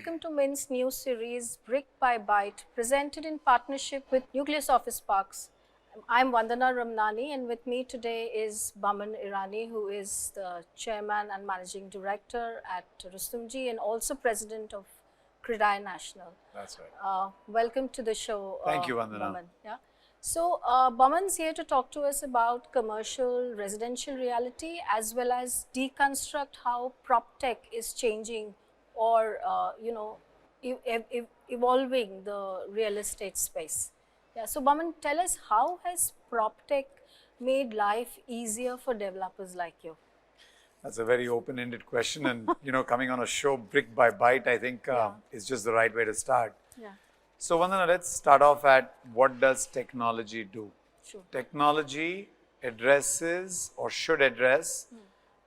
welcome to Mint's new series, Brick by Byte, presented in partnership with Nucleus Office Parks. I'm Vandana Ramnani, and with me today is Boman Irani, who is the Chairman and Managing Director at Rustomjee and also President of CREDAI National. That's right. Welcome to the show, Thank you, Vandana. Boman. Yeah. So, Boman's here to talk to us about commercial residential reality as well as deconstruct how Proptech is changing or, evolving the real estate space. Yeah, so Boman, tell us, how has Proptech made life easier for developers like you? That's a very open-ended question, and coming on a show Brick by Byte, I think is just the right way to start. Yeah. So Vandana, let's start off at what does technology do? Sure. Technology addresses or should address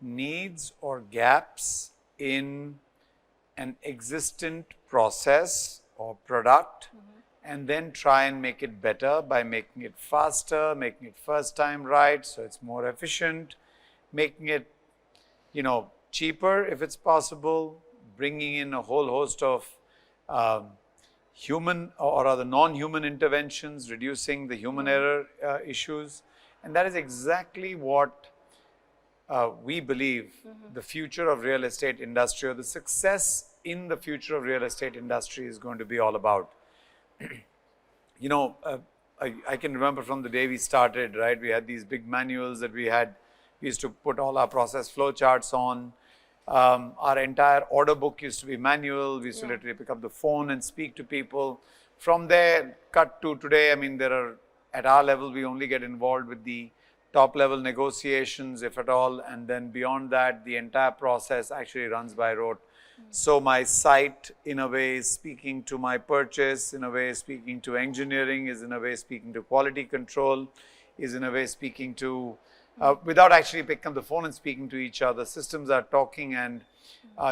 needs or gaps in an existent process or product, and then try and make it better by making it faster, making it first time right, so it's more efficient, making it, cheaper if it's possible, bringing in a whole host of human or other non-human interventions, reducing the human error issues, and that is exactly what we believe the future of real estate industry or the success in the future of real estate industry is going to be all about. I can remember from the day we started, right? We had these big manuals that we used to put all our process flow charts on. Our entire order book used to be manual. We used to literally pick up the phone and speak to people. From there, cut to today, at our level, we only get involved with the top level negotiations, if at all, and then beyond that, the entire process actually runs by rote. So my site, in a way, is speaking to my purchase, in a way, speaking to engineering, is in a way speaking to quality control, is in a way speaking to, without actually picking up the phone and speaking to each other, systems are talking, and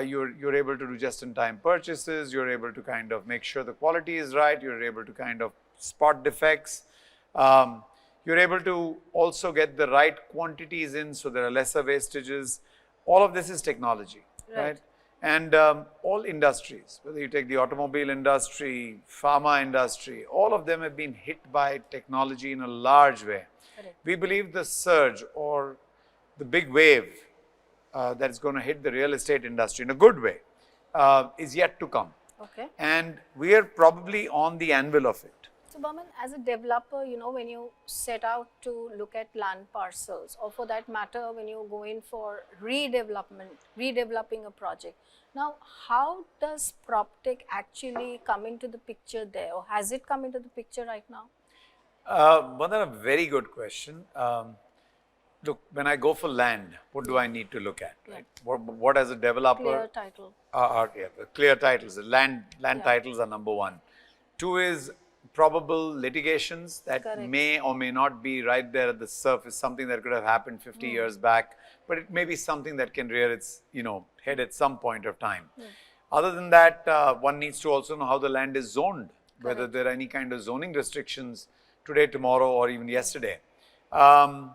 you're able to do just-in-time purchases, you're able to kind of make sure the quality is right, you're able to kind of spot defects, you're able to also get the right quantities in so there are lesser wastages. All of this is technology, right? And all industries, whether you take the automobile industry, pharma industry, all of them have been hit by technology in a large way. Correct. We believe the surge or the big wave that is going to hit the real estate industry in a good way is yet to come. Okay. And we are probably on the anvil of it. So, Boman, as a developer, when you set out to look at land parcels, or for that matter, when you go in for redeveloping a project, now, how does Proptech actually come into the picture there, or has it come into the picture right now? Vandana, a very good question. Look, when I go for land, what do I need to look at, right? What as a developer? Clear title. Clear titles. Land titles are number one. Two is probable litigations that may or may not be right there at the surface, something that could have happened 50 years back, but it may be something that can rear its head at some point of time. Other than that, one needs to also know how the land is zoned, whether there are any kind of zoning restrictions today, tomorrow, or even yesterday. And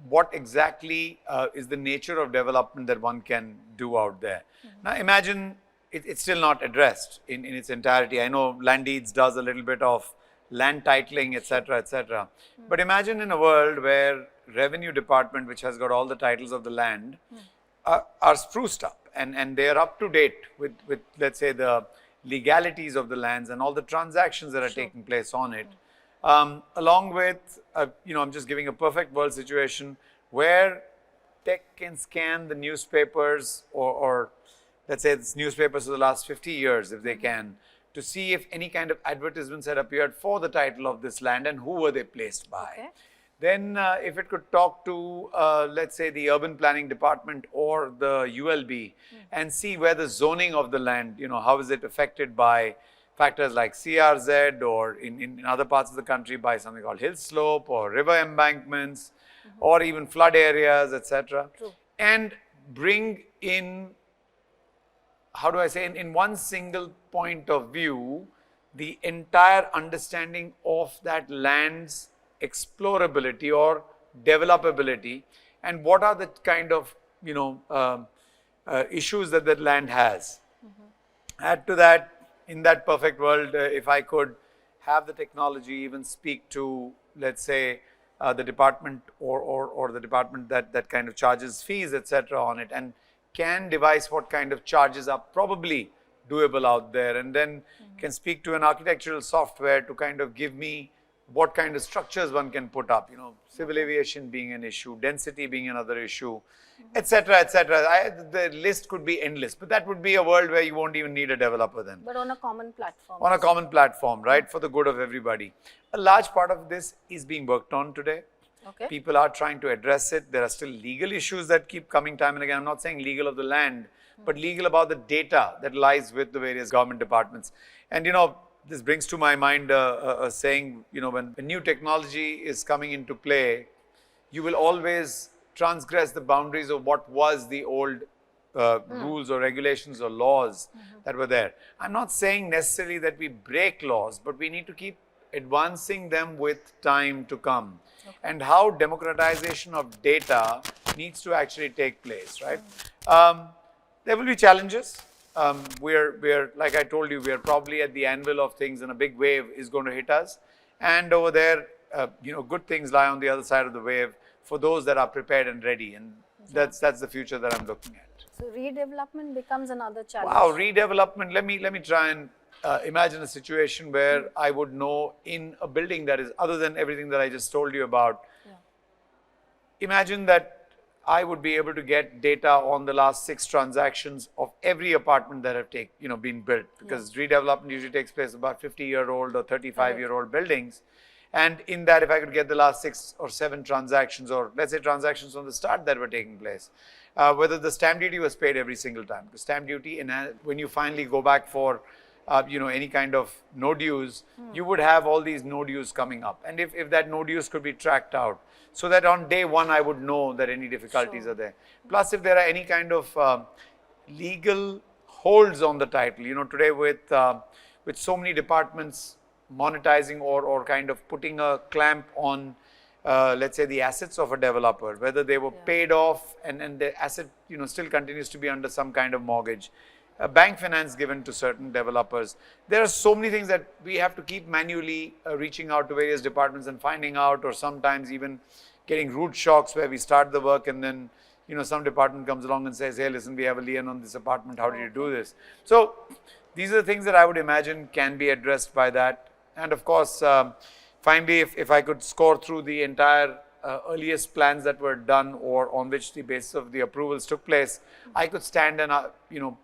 what exactly is the nature of development that one can do out there. Now imagine it's still not addressed in its entirety. I know Land Deeds does a little bit of land titling, etc., etc. But imagine in a world where Revenue Department, which has got all the titles of the land, are spruced up and they are up to date with let's say the legalities of the lands and all the transactions that are taking place on it. Along with, I'm just giving a perfect world situation where tech can scan the newspapers or let's say it's newspapers for the last 50 years, if they can, to see if any kind of advertisements had appeared for the title of this land and who were they placed by. Okay. Then if it could talk to, let's say, the Urban Planning Department or the ULB and see where the zoning of the land, how is it affected by factors like CRZ or in other parts of the country by something called hill slope or river embankments or even flood areas, etc. And bring in, how do I say, in one single point of view, the entire understanding of that land's explorability or developability and what are the kind of, issues that land has. Add to that, in that perfect world, if I could have the technology even speak to, let's say, the department or the department that kind of charges fees, etc. on it, and can devise what kind of charges are probably doable out there, and then can speak to an architectural software to kind of give me what kind of structures one can put up, civil aviation being an issue, density being another issue, etc., etc. The list could be endless, but that would be a world where you won't even need a developer then. But on a common platform. On a common platform, right, for the good of everybody. A large part of this is being worked on today. Okay. People are trying to address it. There are still legal issues that keep coming time and again. I'm not saying legal of the land, but legal about the data that lies with the various government departments. And this brings to my mind a saying, when new technology is coming into play, you will always transgress the boundaries of what was the old rules or regulations or laws that were there. I'm not saying necessarily that we break laws, but we need to keep advancing them with time to come. Okay. And how democratization of data needs to actually take place, right? There will be challenges. We're like I told you, we are probably at the anvil of things, and a big wave is going to hit us. And over there, good things lie on the other side of the wave for those that are prepared and ready, and that's the future that I'm looking at. So redevelopment becomes another challenge. Wow, redevelopment. Let me try and imagine a situation where I would know in a building that is other than everything that I just told you about. Yeah. Imagine that I would be able to get data on the last 6 transactions of every apartment that have been built, because redevelopment usually takes place about 50-year-old or 35-year-old buildings. And in that, if I could get the last 6 or 7 transactions, or let's say transactions from the start that were taking place, whether the stamp duty was paid every single time. Because stamp duty, when you finally go back for any kind of no dues, you would have all these no dues coming up. And if that no dues could be tracked out, so that on day one I would know that any difficulties are there. Plus, if there are any kind of legal holds on the title, today with so many departments monetizing or kind of putting a clamp on, let's say, the assets of a developer, whether they were paid off and the asset, still continues to be under some kind of mortgage. Bank finance given to certain developers. There are so many things that we have to keep manually reaching out to various departments and finding out, or sometimes even getting rude shocks where we start the work and then some department comes along and says, hey, listen, we have a lien on this apartment, how do you do this? So these are the things that I would imagine can be addressed by that. And of course, finally, if I could score through the entire earliest plans that were done or on which the basis of the approvals took place, I could stand and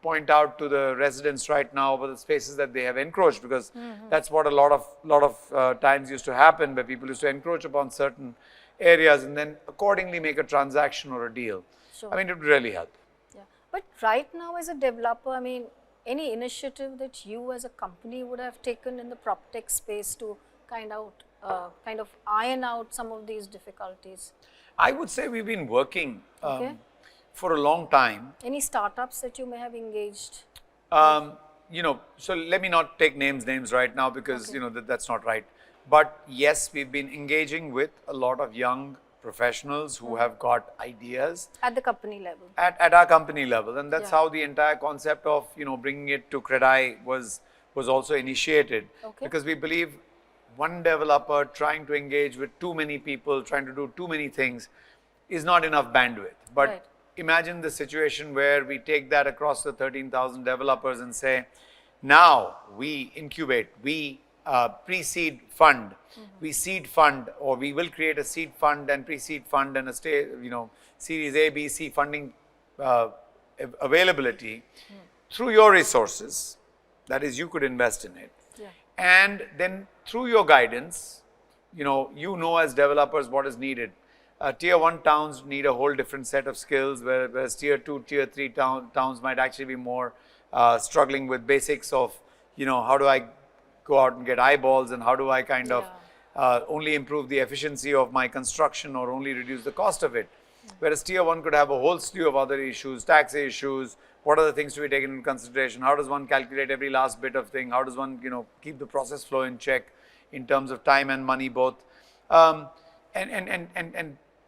point out to the residents right now over the spaces that they have encroached, because that's what a lot of times used to happen, where people used to encroach upon certain areas and then accordingly make a transaction or a deal. Sure. I mean, it would really help. Yeah. But right now, as a developer, I mean, any initiative that you as a company would have taken in the Proptech space to kind of iron out some of these difficulties? I would say we've been working for a long time. Any startups that you may have engaged? So let me not take names right now, because that's not right. But yes, we've been engaging with a lot of young professionals who have got ideas at the company level. At our company level, and that's how the entire concept of bringing it to CREDAI was also initiated, because we believe one developer trying to engage with too many people, trying to do too many things, is not enough bandwidth. But imagine the situation where we take that across the 13,000 developers and say, now we incubate, we pre-seed fund, we seed fund, or we will create a seed fund and pre-seed fund and a series A, B, C funding availability through your resources. That is, you could invest in it. And then through your guidance, as developers what is needed. Tier 1 towns need a whole different set of skills, whereas Tier 2, Tier 3 towns might actually be more struggling with basics of, how do I go out and get eyeballs, and how do I kind of only improve the efficiency of my construction or only reduce the cost of it. Whereas Tier 1 could have a whole slew of other issues, tax issues, what are the things to be taken into consideration, how does one calculate every last bit of thing, how does one keep the process flow in check in terms of time and money both, and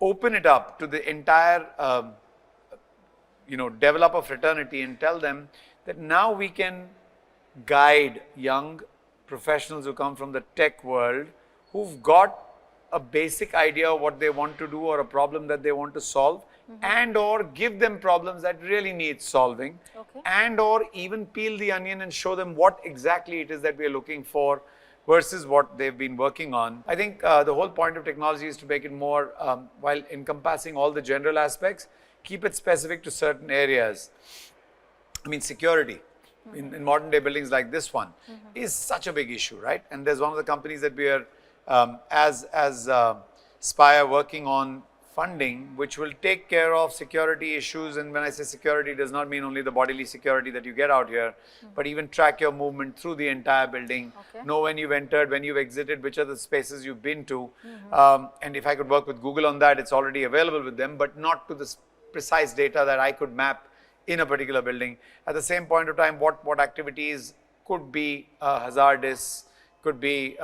open it up to the entire developer fraternity and tell them that now we can guide young professionals who come from the tech world, who've got a basic idea of what they want to do or a problem that they want to solve, and or give them problems that really need solving, and or even peel the onion and show them what exactly it is that we are looking for versus what they've been working on. I think the whole point of technology is to make it more, while encompassing all the general aspects, keep it specific to certain areas. I mean, security in modern day buildings like this one is such a big issue, right? And there's one of the companies that we are, as Spire, working on funding, which will take care of security issues. And when I say security, it does not mean only the bodily security that you get out here, but even track your movement through the entire building, know when you've entered, when you've exited, which are the spaces you've been to. And if I could work with Google on that, it's already available with them, but not to the precise data that I could map in a particular building. At the same point of time, what activities could be hazardous, could be,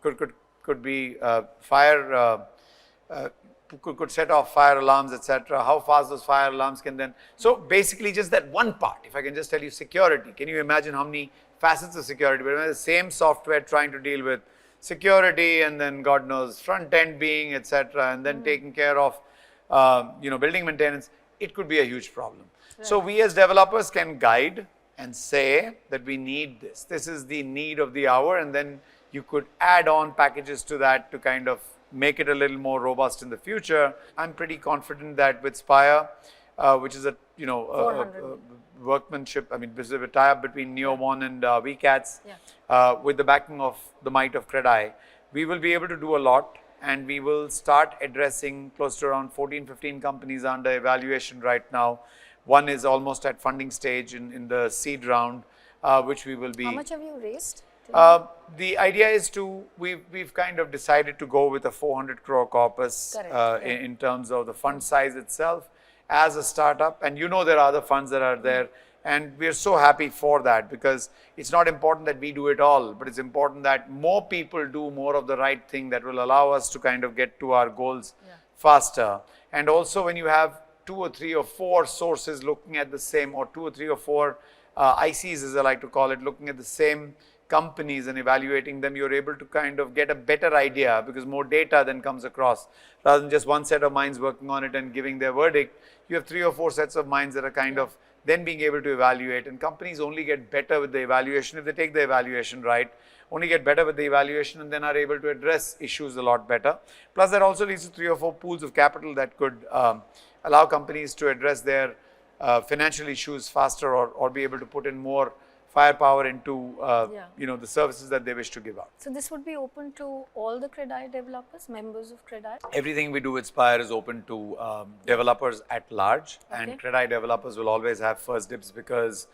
could be fire, could set off fire alarms, etc. How fast those fire alarms can then. So basically just that one part, if I can just tell you security, can you imagine how many facets of security? But the same software trying to deal with security and then God knows front end being, etc. and then taking care of, building maintenance, it could be a huge problem. Right. So we as developers can guide and say that we need this. This is the need of the hour, and then you could add on packages to that to kind of make it a little more robust in the future. I'm pretty confident that with Spire, which is a workmanship, I mean, this is a tie-up between Neomon and VCATS, with the backing of the might of CREDAI, we will be able to do a lot, and we will start addressing close to around 14-15 companies under evaluation right now. One is almost at funding stage in the seed round, which we will be. How much have you raised? The idea is to, we've kind of decided to go with a 400 crore corpus in terms of the fund size itself as a startup. And there are other funds that are there. And we're so happy for that, because it's not important that we do it all, but it's important that more people do more of the right thing that will allow us to kind of get to our goals faster. And also when you have 2 or 3 or 4 sources looking at the same, or 2 or 3 or 4 ICs, as I like to call it, looking at the same companies and evaluating them, you're able to kind of get a better idea, because more data then comes across. Rather than just one set of minds working on it and giving their verdict, you have 3 or 4 sets of minds that are kind of then being able to evaluate. And companies only get better with the evaluation if they take the evaluation right, only get better with the evaluation, and then are able to address issues a lot better. Plus that also leads to 3 or 4 pools of capital that could allow companies to address their financial issues faster, or be able to put in more firepower into the services that they wish to give out. So this would be open to all the CREDAI developers, members of CREDAI? Everything we do with Spire is open to developers at large, and CREDAI developers will always have first dibs, because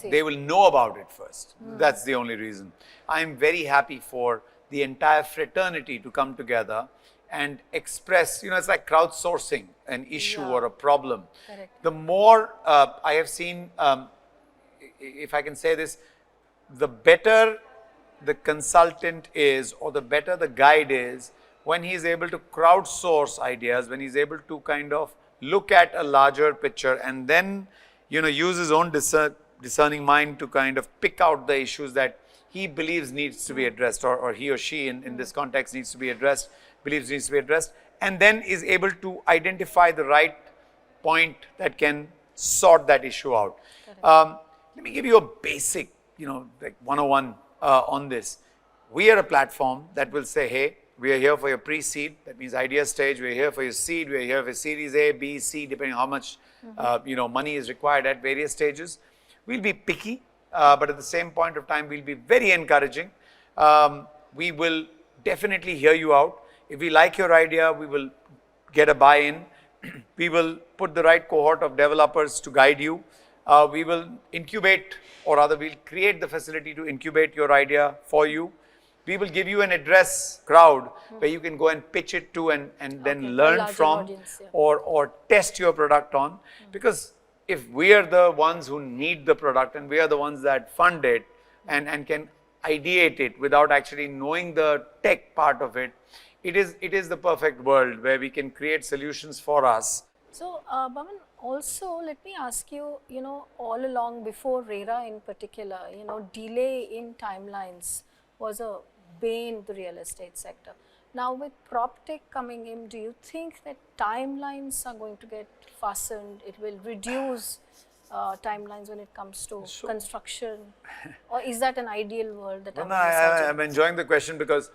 they will know about it first. That's the only reason. I'm very happy for the entire fraternity to come together and express, it's like crowdsourcing an issue or a problem. Correct. The more I have seen, if I can say this, the better the consultant is, or the better the guide is, when he is able to crowdsource ideas, when he's able to kind of look at a larger picture and then, use his own discerning mind to kind of pick out the issues that he believes needs to be addressed, or he or she in this context needs to be addressed, believes needs to be addressed, and then is able to identify the right point that can sort that issue out. Let me give you a basic, like 101 on this. We are a platform that will say, hey, we are here for your pre-seed, that means idea stage. We are here for your seed. We are here for Series A, B, C, depending on how much money is required at various stages. We'll be picky, but at the same point of time, we'll be very encouraging. We will definitely hear you out. If we like your idea, we will get a buy-in. We will put the right cohort of developers to guide you. We will incubate, or rather we'll create the facility to incubate your idea for you. We will give you an address crowd where you can go and pitch it to, and then learn from, audience, or test your product on. Because if we are the ones who need the product, and we are the ones that fund it and can ideate it without actually knowing the tech part of it, it is the perfect world where we can create solutions for us. So, Boman, Also, let me ask you, all along before RERA in particular, delay in timelines was a bane to the real estate sector. Now with PropTech coming in, do you think that timelines are going to get fastened? It will reduce timelines when it comes to construction? Or is that an ideal world that I'm I'm enjoying the question because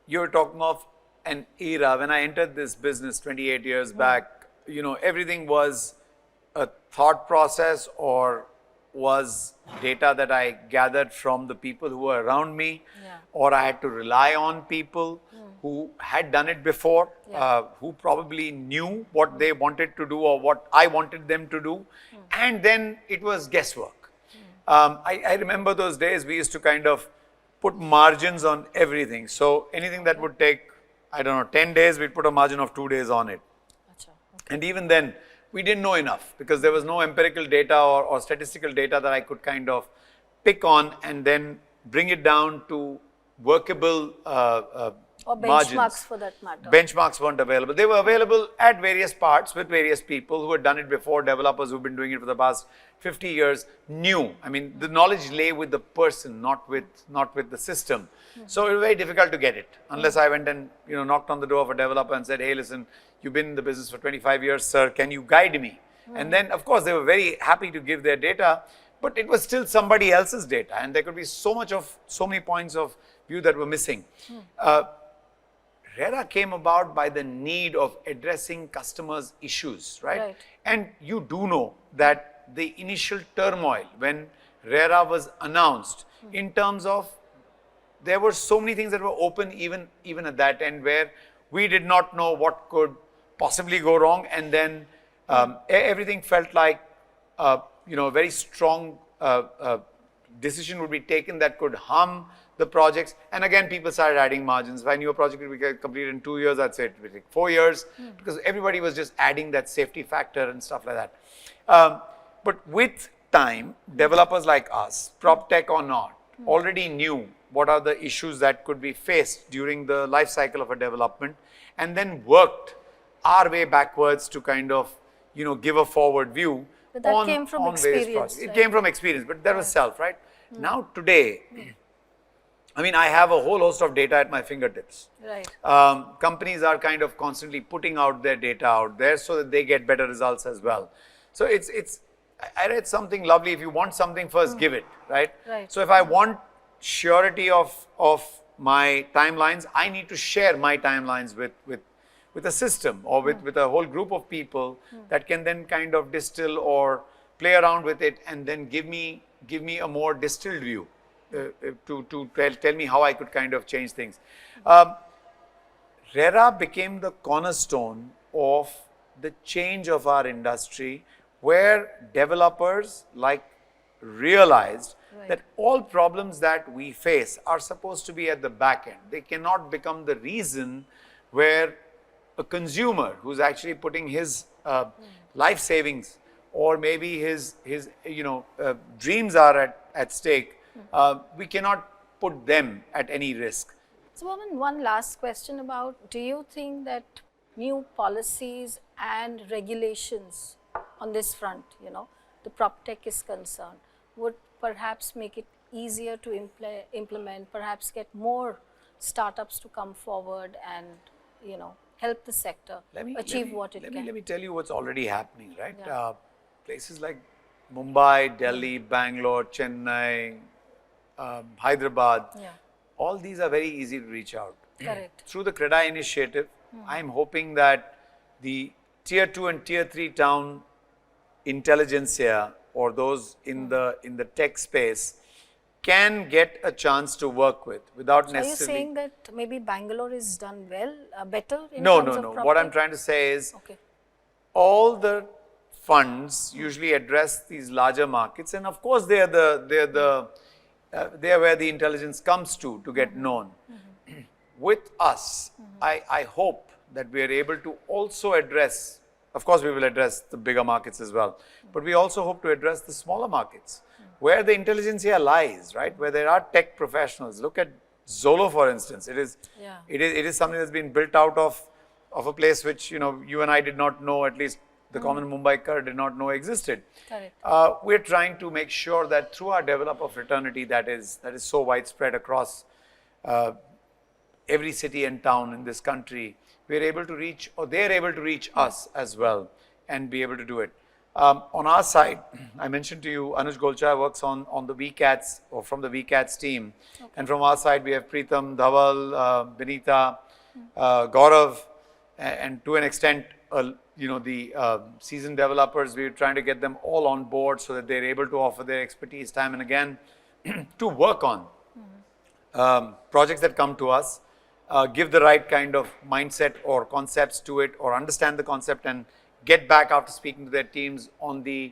you're talking of an era. When I entered this business 28 years back, everything was a thought process or was data that I gathered from the people who were around me, or I had to rely on people who had done it before, who probably knew what they wanted to do or what I wanted them to do, and then it was guesswork. I remember those days we used to kind of put margins on everything. So anything that would take, I don't know, 10 days, we'd put a margin of 2 days on it. And even then, we didn't know enough because there was no empirical data or statistical data that I could kind of pick on and then bring it down to workable or benchmarks margins. For that matter. Benchmarks weren't available. They were available at various parts with various people who had done it before, developers who've been doing it for the past 50 years knew. I mean, the knowledge lay with the person, not with the system. So it was very difficult to get it unless I went and knocked on the door of a developer and said, hey, listen, you've been in the business for 25 years, sir, can you guide me? And then, of course, they were very happy to give their data, but it was still somebody else's data, and there could be so many points of view that were missing. RERA came about by the need of addressing customers' issues, right? And you do know that the initial turmoil when RERA was announced in terms of there were so many things that were open even at that end where we did not know what could possibly go wrong, and then everything felt like a very strong decision would be taken that could harm the projects. And again, people started adding margins. If I knew a project would be completed in 2 years, I'd say it would take 4 years because everybody was just adding that safety factor and stuff like that. But with time, developers like us, Proptech or not, already knew what are the issues that could be faced during the life cycle of a development, and then worked our way backwards to kind of, give a forward view. But that came from experience. It came from experience, but that was self, right? Now today, I mean, I have a whole host of data at my fingertips. Companies are kind of constantly putting out their data out there so that they get better results as well. So I read something lovely. If you want something first, give it, right? So if I want surety of my timelines, I need to share my timelines with a system or with a whole group of people that can then kind of distill or play around with it and then give me a more distilled view to tell me how I could kind of change things. RERA became the cornerstone of the change of our industry, where developers realized that all problems that we face are supposed to be at the back end. They cannot become the reason where a consumer who's actually putting his life savings or maybe his dreams are at stake. We cannot put them at any risk. So, Boman, one last question about, do you think that new policies and regulations on this front, the PropTech is concerned, would perhaps make it easier to implement, perhaps get more startups to come forward and, help the sector achieve what it can? Let me tell you what's already happening, right? Places like Mumbai, Delhi, Bangalore, Chennai, Hyderabad, all these are very easy to reach out. Correct. Through the CREDAI initiative, I'm hoping that the tier 2 and tier 3 town intelligentsia or those in the tech space can get a chance to work with without necessarily. Are you saying that maybe Bangalore is done well, better in No. terms of PropTech? What I'm trying to say is all the funds usually address these larger markets, and of course they are where the intelligence comes to get known. With us, I hope that we are able to also address, of course we will address the bigger markets as well, but we also hope to address the smaller markets where the intelligentsia lies, right? Where there are tech professionals. Look at Zolo, for instance. It is something that's been built out of a place which you and I did not know at least the common Mumbaiker did not know existed. Correct. We're trying to make sure that through our developer fraternity that is so widespread across every city and town in this country, we're able to reach, or they're able to reach us as well and be able to do it. On our side, I mentioned to you, Anuj Golcha works on the VCATs or from the VCATs team. Okay. And from our side, we have Preetham, Dhaval, Benita, Gaurav, and to an extent, the seasoned developers. We're trying to get them all on board so that they're able to offer their expertise time and again to work on projects that come to us, give the right kind of mindset or concepts to it, or understand the concept and get back after speaking to their teams on the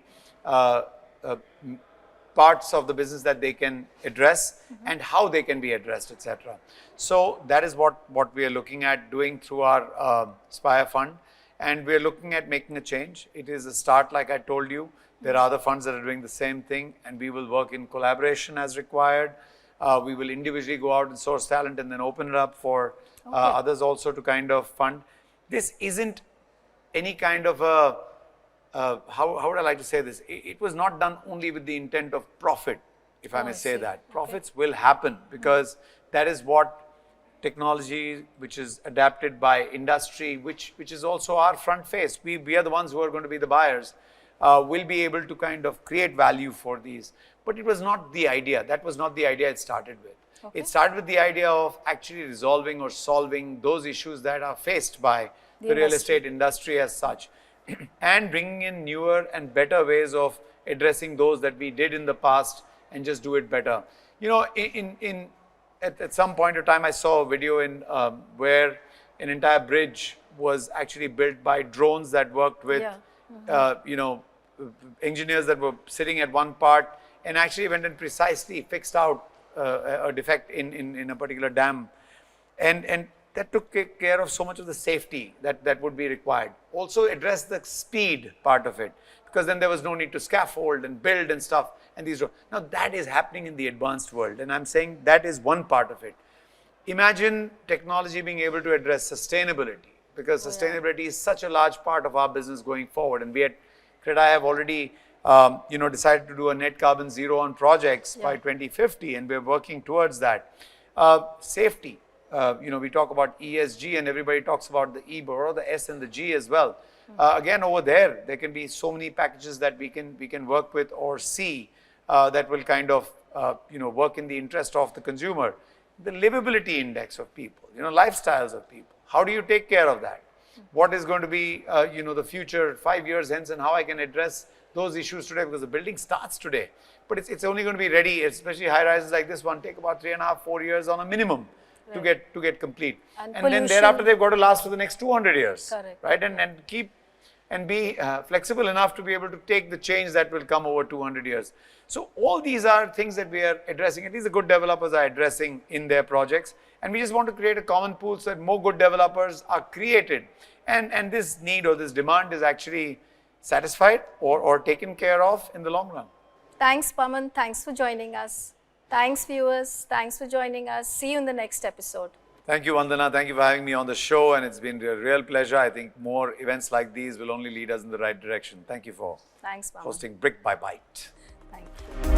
parts of the business that they can address and how they can be addressed, etc. So that is what we are looking at doing through our Spire fund, and we are looking at making a change. It is a start, like I told you. There are other funds that are doing the same thing, and we will work in collaboration as required. We will individually go out and source talent and then open it up for others also to kind of fund. This isn't any kind of a, how would I like to say this? It was not done only with the intent of profit, if I may say that. Profits will happen because that is what technology, which is adapted by industry, which is also our front face. We are the ones who are going to be the buyers, will be able to kind of create value for these. But it was not the idea. That was not the idea it started with. Okay. It started with the idea of actually resolving or solving those issues that are faced by the real estate industry as such, and bringing in newer and better ways of addressing those that we did in the past and just do it better. You know, at some point of time, I saw a video in where an entire bridge was actually built by drones that worked with, engineers that were sitting at one part and actually went and precisely fixed out a defect in a particular dam, and that took care of so much of the safety that would be required. Also address the speed part of it, because then there was no need to scaffold and build and stuff. And these, now that is happening in the advanced world, and I'm saying that is one part of it. Imagine technology being able to address sustainability, because sustainability is such a large part of our business going forward. And we at CREDAI have already decided to do a net carbon zero on projects by 2050, and we're working towards that. Safety. We talk about ESG, and everybody talks about the E, but the S and the G as well. Again, over there can be so many packages that we can work with or see that will kind of work in the interest of the consumer. The livability index of people, lifestyles of people. How do you take care of that? What is going to be the future 5 years hence, and how I can address those issues today, because the building starts today, but it's only going to be ready, especially high rises like this one, take about 3.5, 4 years on a minimum. Right. to get complete, and then thereafter they've got to last for the next 200 years. Correct. Right, and keep and be flexible enough to be able to take the change that will come over 200 years. So all these are things that we are addressing, and these the good developers are addressing in their projects, and we just want to create a common pool so that more good developers are created, and this need or this demand is actually satisfied or taken care of in the long run. Thanks, Boman. Thanks for joining us. Thanks, viewers. Thanks for joining us. See you in the next episode. Thank you, Vandana. Thank you for having me on the show, and it's been a real pleasure. I think more events like these will only lead us in the right direction. Thank you for hosting Brick by Byte. Thank you.